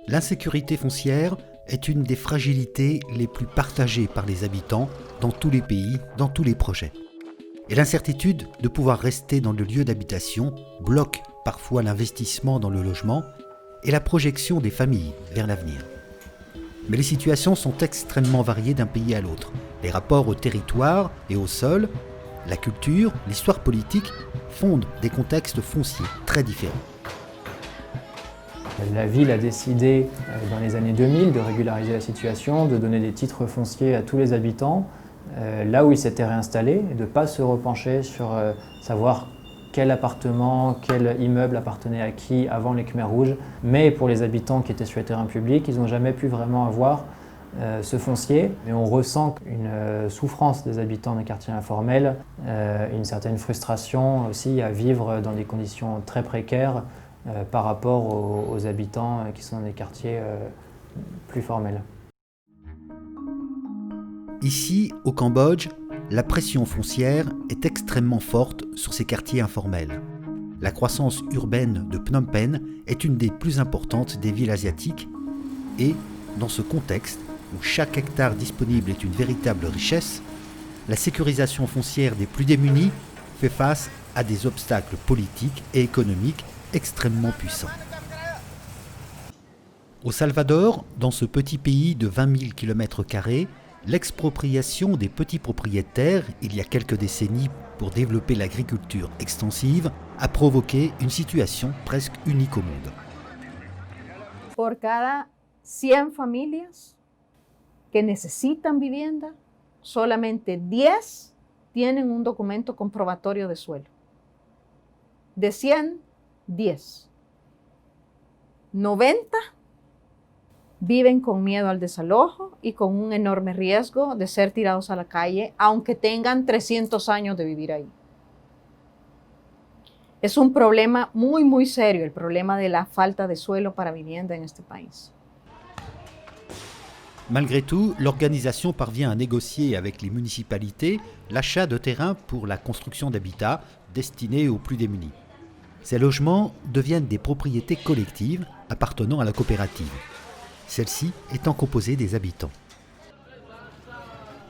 L'insécurité foncière est une des fragilités les plus partagées par les habitants dans tous les pays, dans tous les projets. Et l'incertitude de pouvoir rester dans le lieu d'habitation bloque parfois l'investissement dans le logement et la projection des familles vers l'avenir. Mais les situations sont extrêmement variées d'un pays à l'autre. Les rapports au territoire et au sol, la culture, l'histoire politique fondent des contextes fonciers très différents. La ville a décidé dans les années 2000 de régulariser la situation, de donner des titres fonciers à tous les habitants, là où ils s'étaient réinstallés, et de ne pas se repencher sur savoir quel appartement, quel immeuble appartenait à qui avant les Khmers rouges. Mais pour les habitants qui étaient sur les terrains publics, ils n'ont jamais pu vraiment avoir ce foncier. Mais on ressent une souffrance des habitants des quartiers informels, une certaine frustration aussi à vivre dans des conditions très précaires par rapport aux habitants qui sont dans des quartiers plus formels. Ici, au Cambodge, la pression foncière est extrêmement forte sur ces quartiers informels. La croissance urbaine de Phnom Penh est une des plus importantes des villes asiatiques et, dans ce contexte où chaque hectare disponible est une véritable richesse, la sécurisation foncière des plus démunis fait face à des obstacles politiques et économiques extrêmement puissants. Au Salvador, dans ce petit pays de 20 000 km², l'expropriation des petits propriétaires, il y a quelques décennies pour développer l'agriculture extensive, a provoqué une situation presque unique au monde. Por cada 100 familias que necesitan vivienda, solamente 10 tienen un documento comprobatorio de suelo. De 100, 10. 90 viven con miedo al desalojo y con un enorme riesgo de ser tirados a la calle, aunque tengan 300 años de vivir ahí. Es un problema muy serio, el problema de la falta de suelo para vivienda en este país. Malgré tout, l'organisation parvient à négocier avec les municipalités l'achat de terrains pour la construction d'habitats destinés aux plus démunis. Ces logements deviennent des propriétés collectives appartenant à la coopérative, celle-ci étant composée des habitants.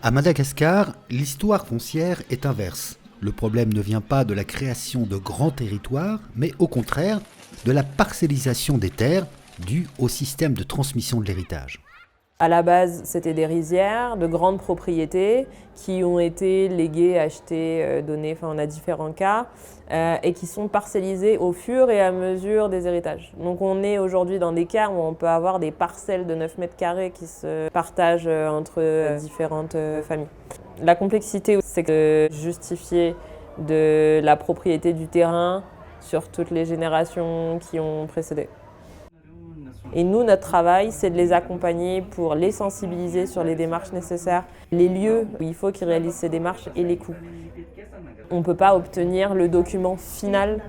À Madagascar, l'histoire foncière est inverse. Le problème ne vient pas de la création de grands territoires, mais au contraire de la parcellisation des terres due au système de transmission de l'héritage. À la base, c'était des rizières, de grandes propriétés qui ont été léguées, achetées, données, enfin on a différents cas, et qui sont parcellisées au fur et à mesure des héritages. Donc on est aujourd'hui dans des cas où on peut avoir des parcelles de 9 mètres carrés qui se partagent entre différentes familles. La complexité, c'est de justifier de la propriété du terrain sur toutes les générations qui ont précédé. Et nous, notre travail, c'est de les accompagner pour les sensibiliser sur les démarches nécessaires, les lieux où il faut qu'ils réalisent ces démarches et les coûts. On ne peut pas obtenir le document final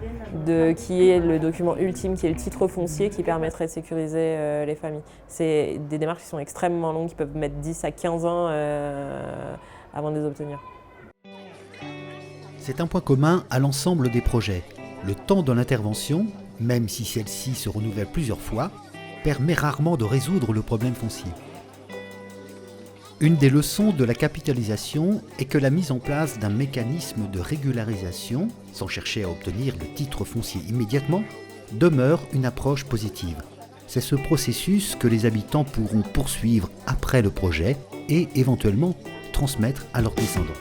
qui est le document ultime, qui est le titre foncier qui permettrait de sécuriser les familles. C'est des démarches qui sont extrêmement longues, qui peuvent mettre 10 à 15 ans avant de les obtenir. C'est un point commun à l'ensemble des projets. Le temps de l'intervention, même si celle-ci se renouvelle plusieurs fois, permet rarement de résoudre le problème foncier. Une des leçons de la capitalisation est que la mise en place d'un mécanisme de régularisation, sans chercher à obtenir le titre foncier immédiatement, demeure une approche positive. C'est ce processus que les habitants pourront poursuivre après le projet et éventuellement transmettre à leurs descendants.